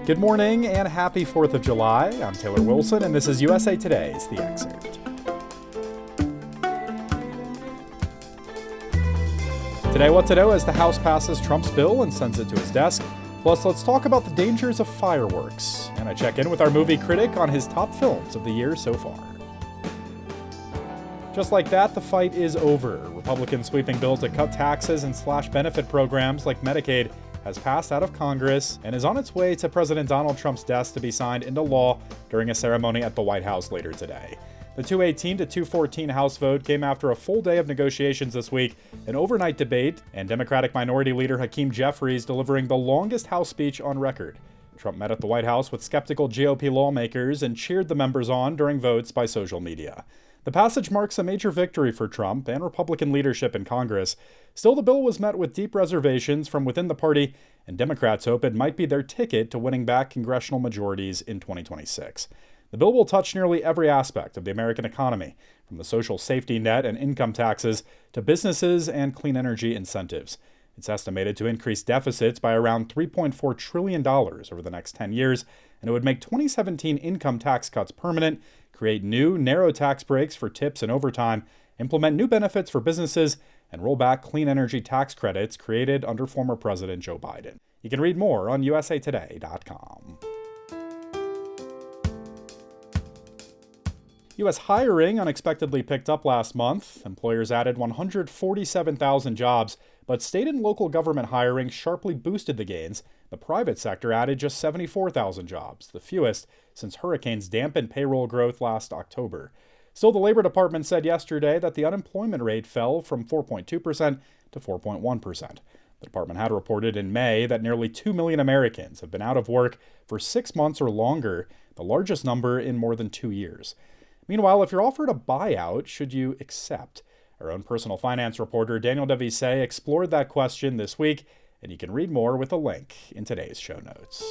Good morning and happy 4th of July. I'm Taylor Wilson, and this is USA Today's The Excerpt. Today, what to know as the House passes Trump's bill and sends it to his desk. Plus, let's talk about the dangers of fireworks. And I check in with our movie critic on his top films of the year so far. Just like that, the fight is over. Republicans' sweeping bill to cut taxes and slash benefit programs like Medicaid has passed out of Congress and is on its way to President Donald Trump's desk to be signed into law during a ceremony at the White House later today. The 218 to 214 House vote came after a full day of negotiations this week, an overnight debate, and Democratic Minority Leader Hakeem Jeffries delivering the longest House speech on record. Trump met at the White House with skeptical GOP lawmakers and cheered the members on during votes by social media. The passage marks a major victory for Trump and Republican leadership in Congress. Still, the bill was met with deep reservations from within the party, and Democrats hope it might be their ticket to winning back congressional majorities in 2026. The bill will touch nearly every aspect of the American economy, from the social safety net and income taxes to businesses and clean energy incentives. It's estimated to increase deficits by around $3.4 trillion over the next 10 years, and it would make 2017 income tax cuts permanent, create new, narrow tax breaks for tips and overtime, implement new benefits for businesses, and roll back clean energy tax credits created under former President Joe Biden. You can read more on usatoday.com. U.S. hiring unexpectedly picked up last month. Employers added 147,000 jobs, but state and local government hiring sharply boosted the gains. The private sector added just 74,000 jobs, the fewest since hurricanes dampened payroll growth last October. Still, the Labor Department said yesterday that the unemployment rate fell from 4.2% to 4.1%. The department had reported in May that nearly 2 million Americans have been out of work for 6 months or longer, the largest number in more than 2 years. Meanwhile, if you're offered a buyout, should you accept? Our own personal finance reporter Daniel Devise explored that question this week, and you can read more with a link in today's show notes.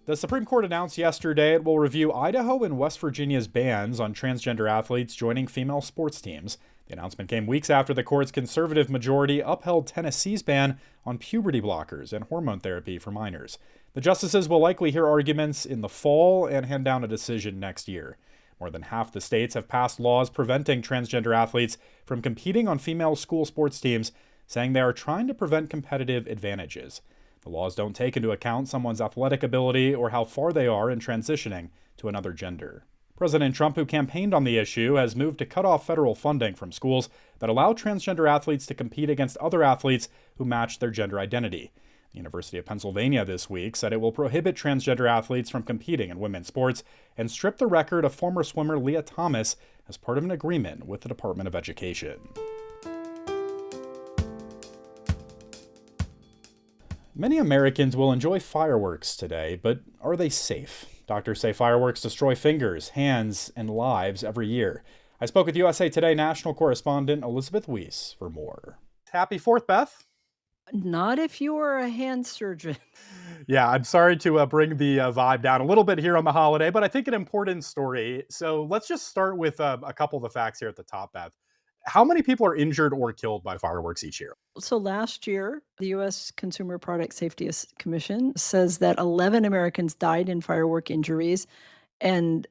The Supreme Court announced yesterday it will review Idaho and West Virginia's bans on transgender athletes joining female sports teams. The announcement came weeks after the court's conservative majority upheld Tennessee's ban on puberty blockers and hormone therapy for minors. The justices will likely hear arguments in the fall and hand down a decision next year. More than half the states have passed laws preventing transgender athletes from competing on female school sports teams, saying they are trying to prevent competitive advantages. The laws don't take into account someone's athletic ability or how far they are in transitioning to another gender. President Trump, who campaigned on the issue, has moved to cut off federal funding from schools that allow transgender athletes to compete against other athletes who match their gender identity. The University of Pennsylvania this week said it will prohibit transgender athletes from competing in women's sports and strip the record of former swimmer Leah Thomas as part of an agreement with the Department of Education. Many Americans will enjoy fireworks today, but are they safe? Doctors say fireworks destroy fingers, hands, and lives every year. I spoke with USA Today national correspondent Elizabeth Weiss for more. Happy 4th, Beth. Not if you are a hand surgeon. Yeah, I'm sorry to bring the vibe down a little bit here on the holiday, but I think an important story. So let's just start with a couple of the facts here at the top, Beth. How many people are injured or killed by fireworks each year? So last year, the U.S. Consumer Product Safety Commission says that 11 Americans died in firework injuries and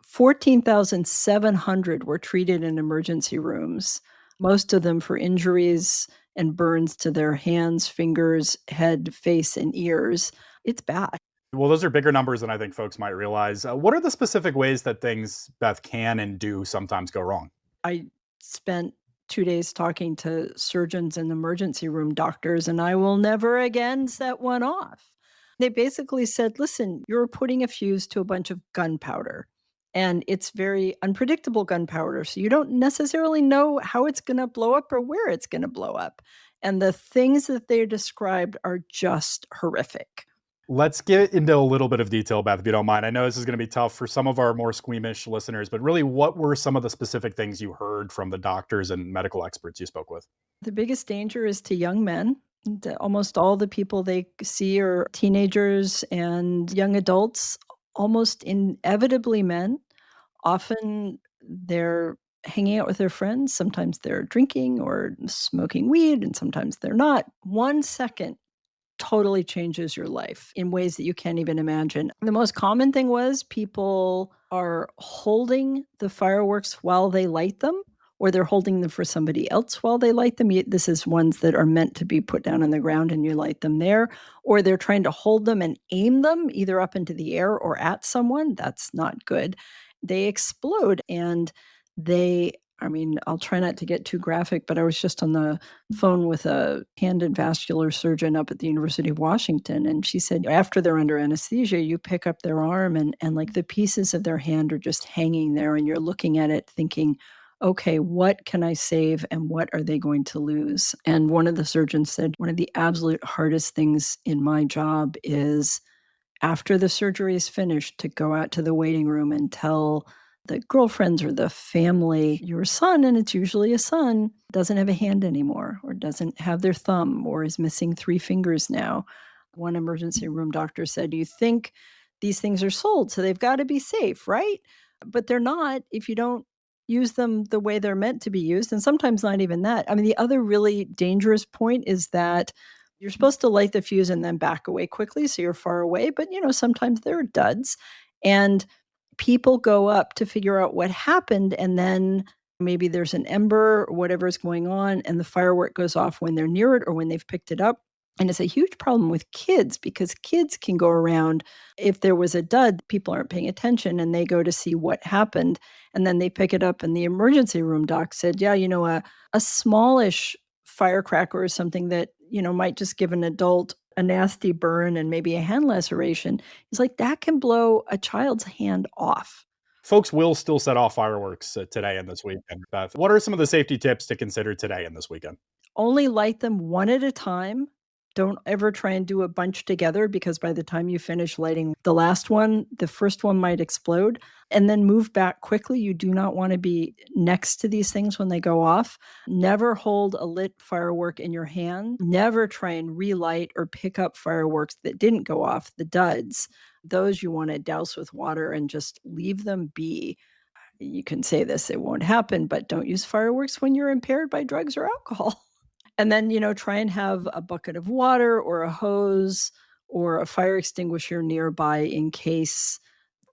14,700 were treated in emergency rooms, most of them for injuries and burns to their hands, fingers, head, face, and ears. It's bad. Well, those are bigger numbers than I think folks might realize. What are the specific ways that things, Beth, can and do sometimes go wrong? I spent 2 days talking to surgeons and emergency room doctors, and I will never again set one off. They basically said, listen, you're putting a fuse to a bunch of gunpowder, and it's very unpredictable gunpowder. So you don't necessarily know how it's going to blow up or where it's going to blow up. And the things that they described are just horrific. Let's get into a little bit of detail, Beth, if you don't mind. I know this is going to be tough for some of our more squeamish listeners, but really, what were some of the specific things you heard from the doctors and medical experts you spoke with? The biggest danger is to young men. Almost all the people they see are teenagers and young adults, almost inevitably men. Often they're hanging out with their friends. Sometimes they're drinking or smoking weed, and sometimes they're not. 1 second totally changes your life in ways that you can't even imagine. The most common thing was people are holding the fireworks while they light them, or they're holding them for somebody else while they light them. This is ones that are meant to be put down on the ground and you light them there, or they're trying to hold them and aim them either up into the air or at someone. That's not good. They explode and they I mean, I'll try not to get too graphic, but I was just on the phone with a hand and vascular surgeon up at the University of Washington, and she said after they're under anesthesia, you pick up their arm and like the pieces of their hand are just hanging there, and you're looking at it thinking, okay, what can I save and what are they going to lose? And one of the surgeons said, one of the absolute hardest things in my job is after the surgery is finished to go out to the waiting room and tell the girlfriends or the family, your son, and it's usually a son, doesn't have a hand anymore or doesn't have their thumb or is missing 3 fingers now. One emergency room doctor said, "Do you think these things are sold? So they've got to be safe, right?" But they're not if you don't use them the way they're meant to be used, and sometimes not even that. I mean, the other really dangerous point is that you're supposed to light the fuse and then back away quickly so you're far away, but, sometimes there are duds, and people go up to figure out what happened, and then maybe there's an ember or whatever is going on, and the firework goes off when they're near it or when they've picked it up, and it's a huge problem with kids because kids can go around if there was a dud, people aren't paying attention, and they go to see what happened, and then they pick it up, and the emergency room doc said, "Yeah, a smallish firecracker or something that, might just give an adult a nasty burn and maybe a hand laceration, is like that can blow a child's hand off." Folks will still set off fireworks today and this weekend. Beth, what are some of the safety tips to consider today and this weekend? Only light them one at a time. Don't ever try and do a bunch together because by the time you finish lighting the last one, the first one might explode. And then move back quickly. You do not want to be next to these things when they go off. Never hold a lit firework in your hand. Never try and relight or pick up fireworks that didn't go off, the duds. Those you want to douse with water and just leave them be. You can say this, it won't happen, but don't use fireworks when you're impaired by drugs or alcohol. And then, try and have a bucket of water or a hose or a fire extinguisher nearby in case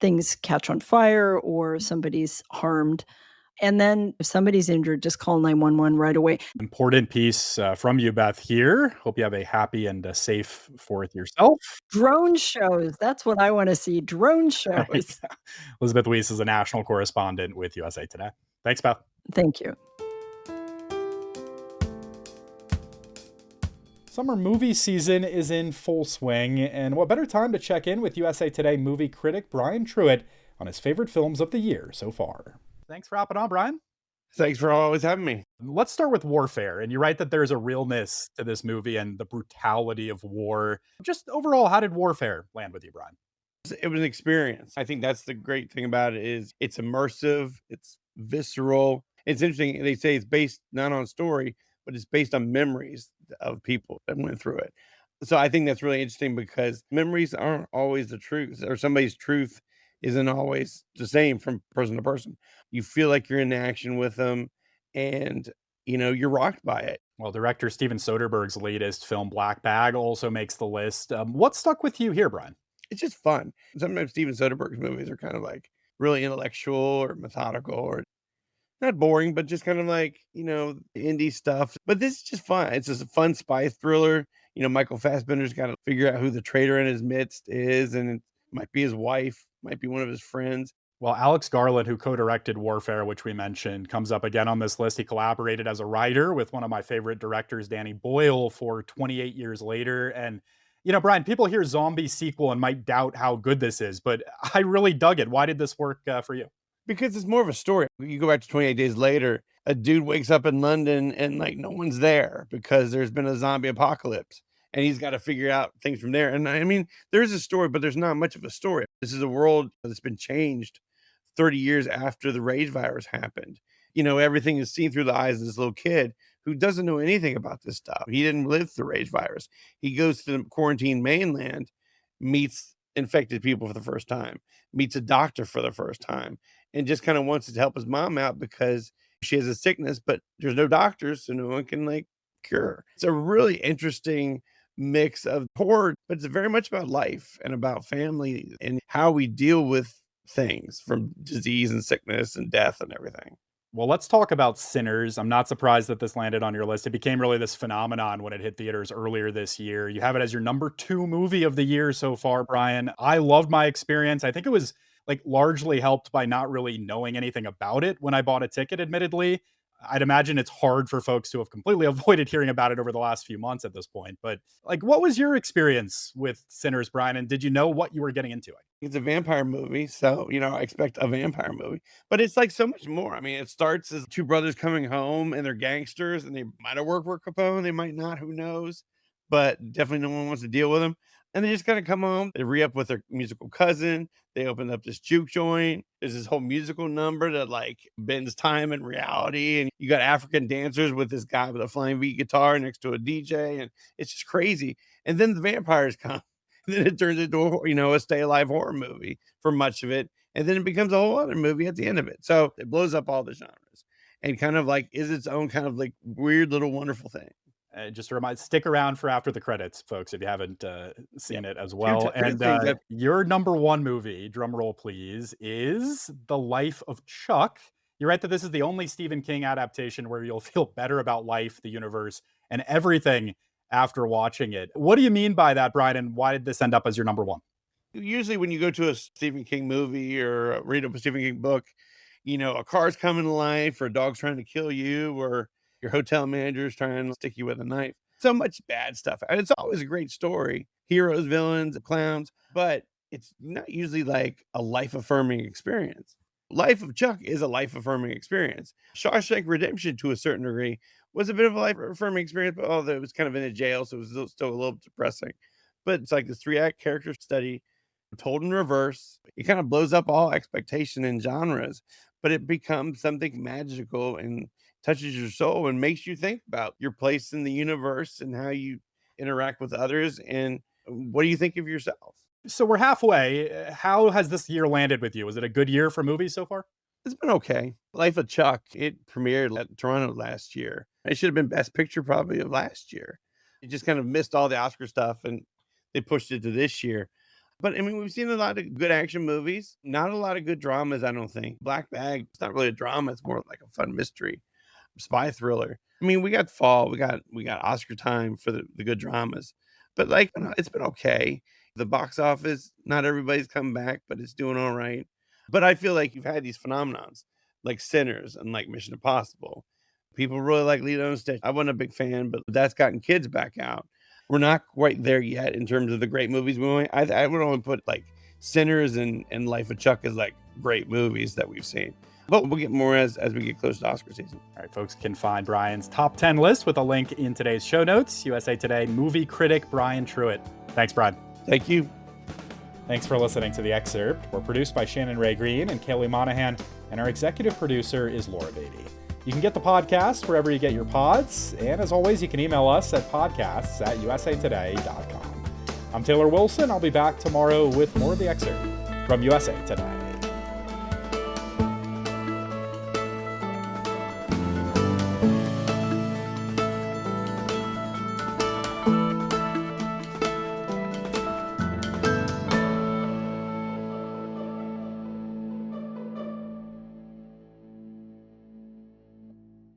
things catch on fire or somebody's harmed. And then if somebody's injured, just call 911 right away. Important piece from you, Beth, here. Hope you have a happy and a safe 4th yourself. Drone shows. That's what I want to see. Drone shows. Elizabeth Weiss is a national correspondent with USA Today. Thanks, Beth. Thank you. Summer movie season is in full swing, and what better time to check in with USA Today movie critic Brian Truitt on his favorite films of the year so far. Thanks for hopping on, Brian. Thanks for always having me. Let's start with warfare, and you write that there's a realness to this movie and the brutality of war. Just overall, how did warfare land with you, Brian? It was an experience. I think that's the great thing about it is it's immersive, it's visceral. It's interesting. They say it's based not on story, but it's based on memories of people that went through it. So I think that's really interesting because memories aren't always the truth, or somebody's truth isn't always the same from person to person. You feel like you're in action with them and you're rocked by it. Well, director Steven Soderbergh's latest film, Black Bag, also makes the list. What stuck with you here, Brian? It's just fun. Sometimes Steven Soderbergh's movies are kind of like really intellectual or methodical or not boring, but just kind of like, indie stuff. But this is just fun. It's just a fun spy thriller. Michael Fassbender's got to figure out who the traitor in his midst is, and it might be his wife, might be one of his friends. Well, Alex Garland, who co-directed Warfare, which we mentioned, comes up again on this list. He collaborated as a writer with one of my favorite directors, Danny Boyle, for 28 years later. And, Brian, people hear zombie sequel and might doubt how good this is, but I really dug it. Why did this work for you? Because it's more of a story. You go back to 28 Days Later, a dude wakes up in London and like no one's there because there's been a zombie apocalypse and he's got to figure out things from there. And I mean, there's a story, but there's not much of a story. This is a world that's been changed 30 years after the rage virus happened. Everything is seen through the eyes of this little kid who doesn't know anything about this stuff. He didn't live through the rage virus. He goes to the quarantine mainland, meets infected people for the first time, meets a doctor for the first time, and just kind of wants to help his mom out because she has a sickness, but there's no doctors, so no one can cure her. It's a really interesting mix of horror, but it's very much about life and about family and how we deal with things from disease and sickness and death and everything. Well, let's talk about Sinners. I'm not surprised that this landed on your list. It became really this phenomenon when it hit theaters earlier this year. You have it as your number 2 movie of the year so far, Brian. I loved my experience. I think it was like largely helped by not really knowing anything about it when I bought a ticket, admittedly. I'd imagine it's hard for folks to have completely avoided hearing about it over the last few months at this point. But like, what was your experience with Sinners, Brian? And did you know what you were getting into? It's a vampire movie, so, I expect a vampire movie, but it's like so much more. I mean, it starts as two brothers coming home and they're gangsters and they might have worked for Capone, they might not, who knows? But definitely no one wants to deal with them. And they just kind of come home, they re-up with their musical cousin, they open up this juke joint. There's this whole musical number that like bends time and reality. And you got African dancers with this guy with a flying V guitar next to a DJ, and it's just crazy. And then the vampires come. Then it turns into a stay alive horror movie for much of it. And then it becomes a whole other movie at the end of it. So it blows up all the genres and kind of like is its own kind of like weird little wonderful thing. Just a reminder, stick around for after the credits, folks, if you haven't seen it as well. Two And things your number 1 movie, drum roll please, is The Life of Chuck. You're right that this is the only Stephen King adaptation where you'll feel better about life, the universe, and everything after watching it. What do you mean by that, Brian? And why did this end up as your number 1? Usually when you go to a Stephen King movie or read a Stephen King book, a car's coming to life or a dog's trying to kill you or your hotel manager is trying to stick you with a knife. So much bad stuff. And it's always a great story. Heroes, villains, clowns, but it's not usually like a life-affirming experience. Life of Chuck is a life-affirming experience. Shawshank Redemption, to a certain degree, was a bit of a life-affirming experience, but although it was kind of in a jail, so it was still a little depressing. But it's like this 3-act character study told in reverse. It kind of blows up all expectation and genres, but it becomes something magical and touches your soul and makes you think about your place in the universe and how you interact with others and what do you think of yourself. So we're halfway. How has this year landed with you? Was it a good year for movies so far? It's been okay. Life of Chuck, it premiered at Toronto last year. It should have been Best Picture probably of last year. It just kind of missed all the Oscar stuff and they pushed it to this year. But I mean, we've seen a lot of good action movies, not a lot of good dramas, I don't think. Black Bag, it's not really a drama, it's more like a fun mystery, spy thriller. I mean, we got fall, we got Oscar time for the good dramas. But like, it's been okay. The box office, not everybody's come back, but it's doing all right. But I feel like you've had these phenomenons like Sinners and like Mission Impossible. People really like Lilo and Stitch. I wasn't a big fan, but that's gotten kids back out. We're not quite there yet in terms of the great movies. I would only put like Sinners and Life of Chuck as like great movies that we've seen. But we'll get more as we get close to Oscar season. All right, folks can find Brian's top 10 list with a link in today's show notes. USA Today movie critic Brian Truitt. Thanks, Brian. Thank you. Thanks for listening to The Excerpt. We're produced by Shannon Ray Green and Kaylee Monahan, and our executive producer is Laura Beatty. You can get the podcast wherever you get your pods, and as always, you can email us at podcasts@usatoday.com. I'm Taylor Wilson. I'll be back tomorrow with more of The Excerpt from USA Today.